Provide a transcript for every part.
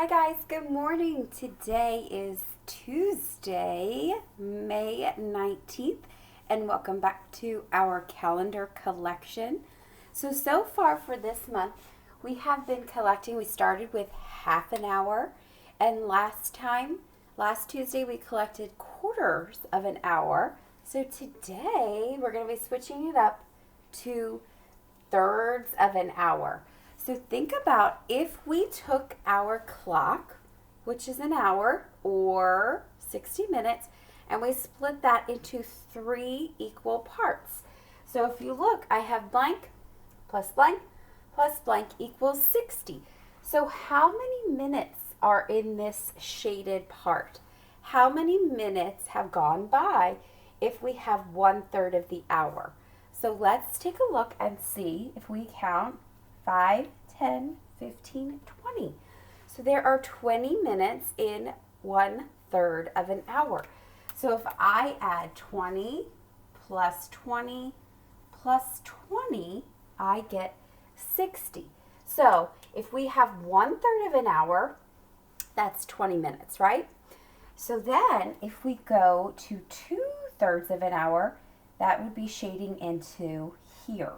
Hi guys, good morning. Today is Tuesday, May 19th, and welcome back to our calendar collection. So far for this month, we have been collecting. We started with half an hour, and last Tuesday, we collected quarters of an hour. So today, we're going to be switching it up to thirds of an hour. So think about if we took our clock, which is an hour or 60 minutes, and we split that into 3 equal parts. So if you look, I have blank plus blank plus blank equals 60. So how many minutes are in this shaded part? How many minutes have gone by if we have 1/3 of the hour? So let's take a look and see if we count 5, 10, 15, 20. So there are 20 minutes in 1/3 of an hour. So if I add 20 plus 20 plus 20, I get 60. So if we have 1/3 of an hour, that's 20 minutes, right? So then if we go to 2/3 of an hour, that would be shading into here.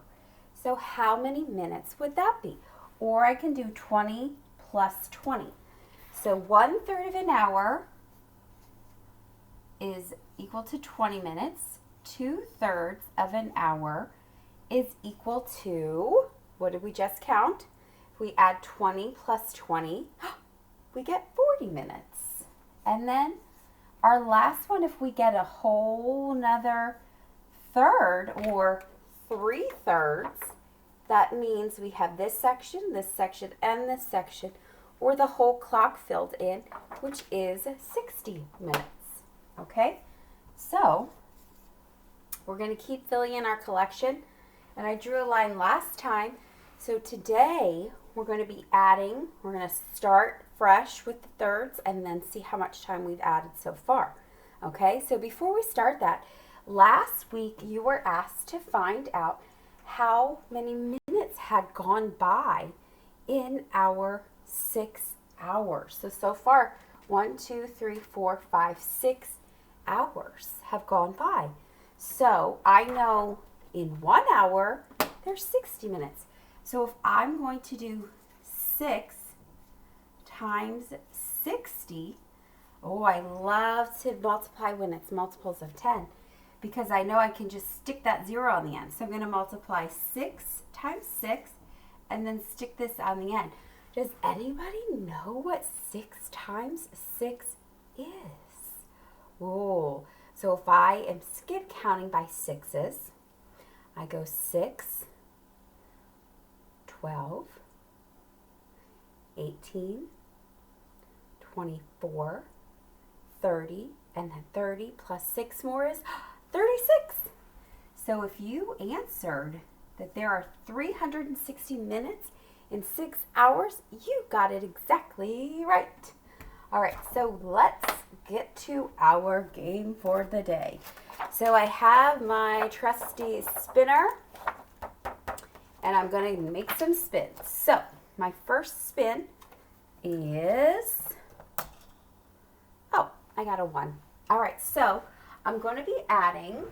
So how many minutes would that be? Or I can do 20 plus 20. So 1/3 of an hour is equal to 20 minutes. 2/3 of an hour is equal to, what did we just count? If we add 20 plus 20, we get 40 minutes. And then our last one, if we get a whole nother third or 3/3, that means we have this section, and this section, or the whole clock filled in, which is 60 minutes. Okay, so we're going to keep filling in our collection, and I drew a line last time. So today we're going to be adding, we're going to start fresh with the thirds and then see how much time we've added so far. Okay, so before we start that, last week you were asked to find out how many minutes had gone by in our 6 hours. So far, 1, 2, 3, 4, 5, 6 hours have gone by. So I know in 1 hour, there's 60 minutes. So if I'm going to do 6 times 60, oh, I love to multiply when it's multiples of 10. Because I know I can just stick that 0 on the end. So I'm going to multiply 6 times 6 and then stick this on the end. Does anybody know what 6 times 6 is? Oh, so if I am skip counting by 6's, I go 6, 12, 18, 24, 30, and then 30 plus 6 more is 36. So if you answered that there are 360 minutes in 6 hours, you got it exactly right. All right, so let's get to our game for the day. So I have my trusty spinner, and I'm going to make some spins. So my first spin is, oh, I got a 1. All right, so I'm going to be adding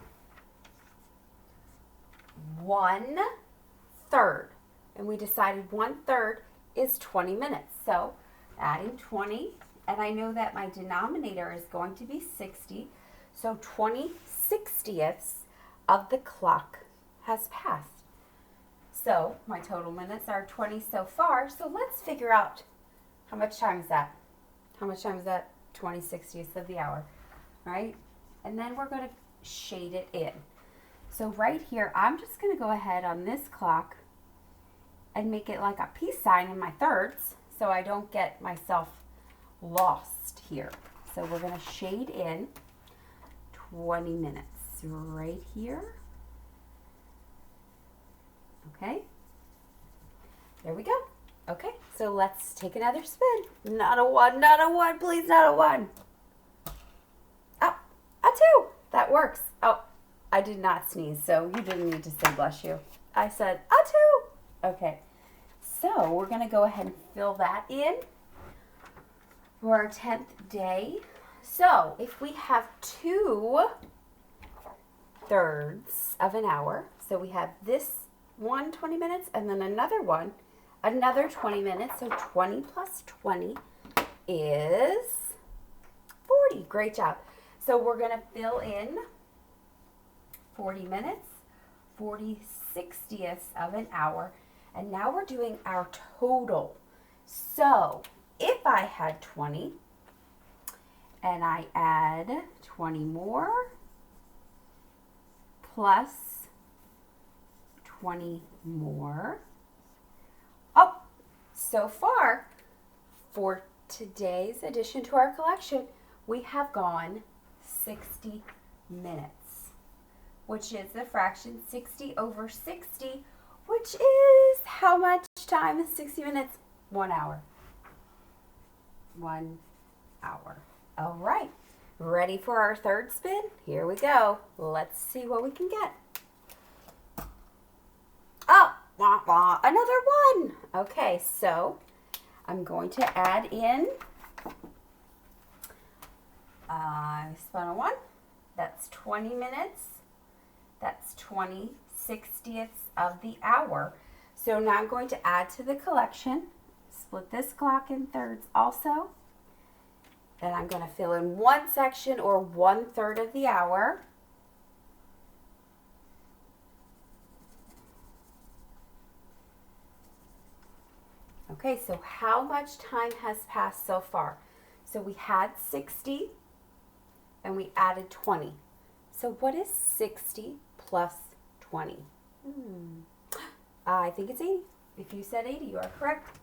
1/3. And we decided 1/3 is 20 minutes. So adding 20, and I know that my denominator is going to be 60. So 20/60ths of the clock has passed. So my total minutes are 20 so far. So let's figure out how much time is that. How much time is that? 20/60ths of the hour, right? And then we're going to shade it in. So right here, I'm just going to go ahead on this clock and make it like a peace sign in my thirds so I don't get myself lost here. So we're going to shade in 20 minutes right here. Okay, there we go. Okay, so let's take another spin. Not a 1, not a 1, please, not a 1. A 2. That works. Oh, I did not sneeze, so you didn't need to say bless you. I said a 2. Okay, so we're going to go ahead and fill that in. for our 10th day. So if we have 2/3 of an hour, so we have this one 20 minutes and then another one, another 20 minutes. So 20 plus 20 is 40. Great job. So we're going to fill in 40 minutes, 40/60ths of an hour. And now we're doing our total. So if I had 20 and I add 20 more plus 20 more. Oh, so far for today's addition to our collection, we have gone 60 minutes, which is the fraction 60 over 60, which is how much time is 60 minutes? 1 hour. 1 hour. All right. Ready for our third spin? Here we go. Let's see what we can get. Oh, wah, wah, another one. Okay, so I'm going to add in, I spun a 1. That's 20 minutes. That's 20/60ths of the hour. So now I'm going to add to the collection. Split this clock in thirds also. And I'm going to fill in one section or 1/3 of the hour. Okay, so how much time has passed so far? So we had 60 and we added 20. So what is 60 plus 20? I think it's 80. If you said 80, you are correct.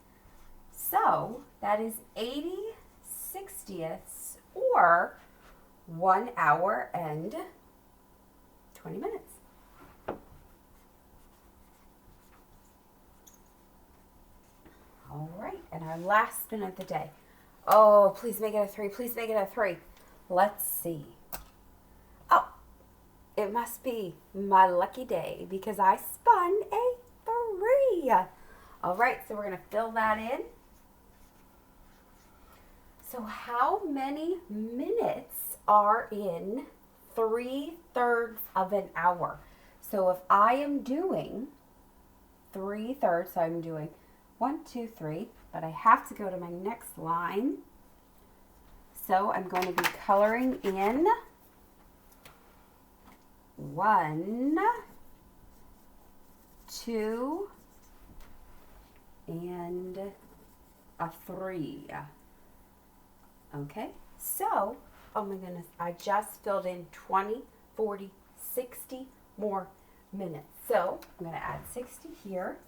So that is 80/60ths or 1 hour and 20 minutes. All right, and our last spin of the day. Oh, please make it a 3. Please make it a 3. Let's see. Oh, it must be my lucky day because I spun a 3. All right, so we're going to fill that in. So how many minutes are in 3/3 of an hour? So if I am doing 3/3, so I'm doing 1, 2, 3, but I have to go to my next line. So I'm going to be coloring in 1, 2, and a 3. Okay, so, oh my goodness, I just filled in 20, 40, 60 more minutes. So I'm going to add 60 here.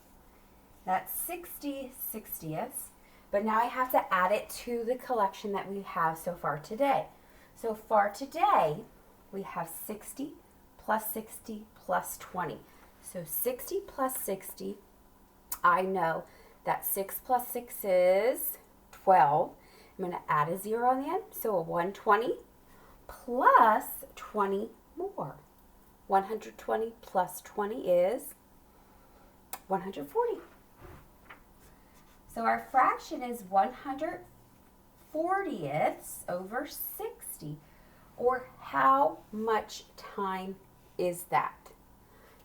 That's 60/60ths. But now I have to add it to the collection that we have so far today. So far today, we have 60 plus 60 plus 20. So 60 plus 60, I know that 6 plus 6 is 12. I'm going to add a 0 on the end, so a 120 plus 20 more. 120 plus 20 is 140. So our fraction is 140ths over 60. Or how much time is that?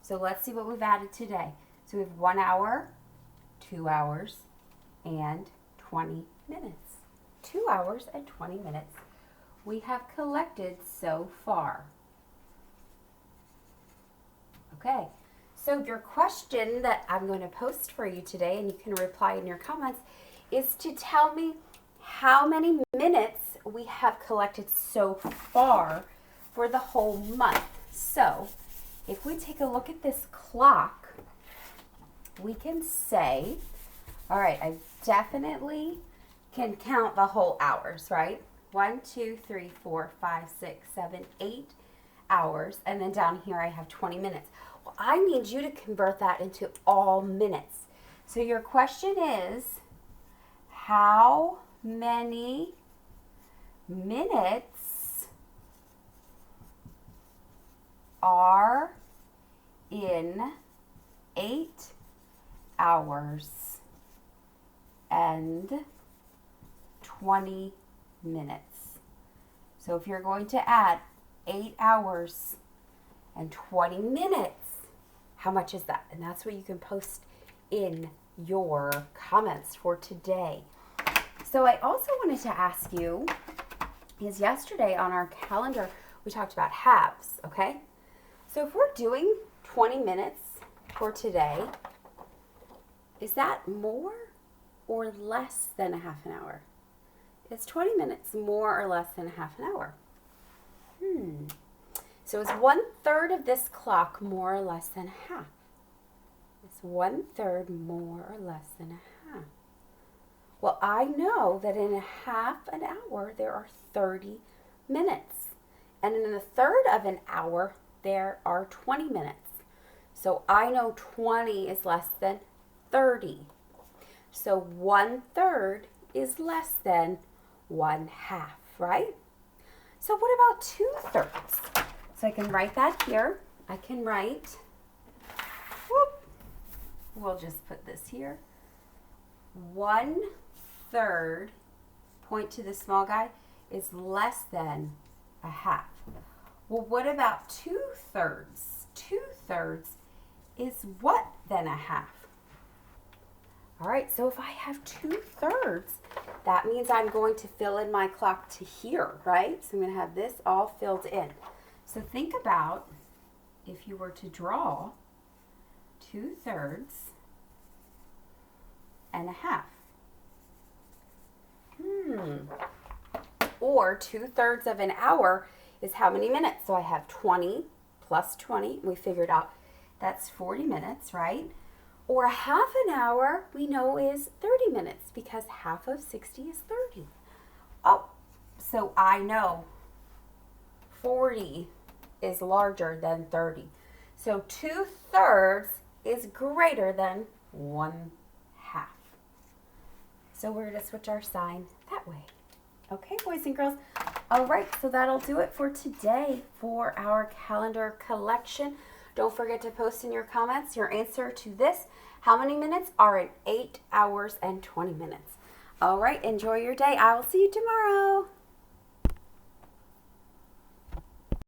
So let's see what we've added today. So we have 1 hour, 2 hours, and 20 minutes. 2 hours and 20 minutes we have collected so far. Okay, so your question that I'm going to post for you today, and you can reply in your comments, is to tell me how many minutes we have collected so far for the whole month. So if we take a look at this clock, we can say, all right, I definitely can count the whole hours, right? 1, 2, 3, 4, 5, 6, 7, 8 hours. And then down here I have 20 minutes. Well, I need you to convert that into all minutes. So your question is, how many minutes are in 8 hours and 20 minutes. So if you're going to add 8 hours and 20 minutes, how much is that? And that's what you can post in your comments for today. So I also wanted to ask you, is yesterday on our calendar, we talked about halves, okay? So if we're doing 20 minutes for today, is that more or less than a half an hour? Is 20 minutes more or less than a half an hour? So is 1/3 of this clock more or less than half? Is 1/3 more or less than a half? Well, I know that in a half an hour, there are 30 minutes. And in a third of an hour, there are 20 minutes. So I know 20 is less than 30. So 1/3 is less than 1/2, right? So what about 2/3? So I can write that here. I can write, we'll just put this here. 1/3, point to the small guy, is less than a half. Well, what about 2/3? 2/3 is what then a half? All right, so if I have 2/3, that means I'm going to fill in my clock to here, right? So I'm going to have this all filled in. So think about if you were to draw 2/3 and a half. Or 2/3 of an hour is how many minutes? So I have 20 plus 20. We figured out that's 40 minutes, right? Or a half an hour we know is 30 minutes because half of 60 is 30. Oh, so I know 40 is larger than 30. So 2/3 is greater than 1/2. So we're going to switch our sign that way. Okay, boys and girls. All right, so that'll do it for today for our calendar collection. Don't forget to post in your comments your answer to this. How many minutes are in 8 hours and 20 minutes? All right, enjoy your day. I will see you tomorrow.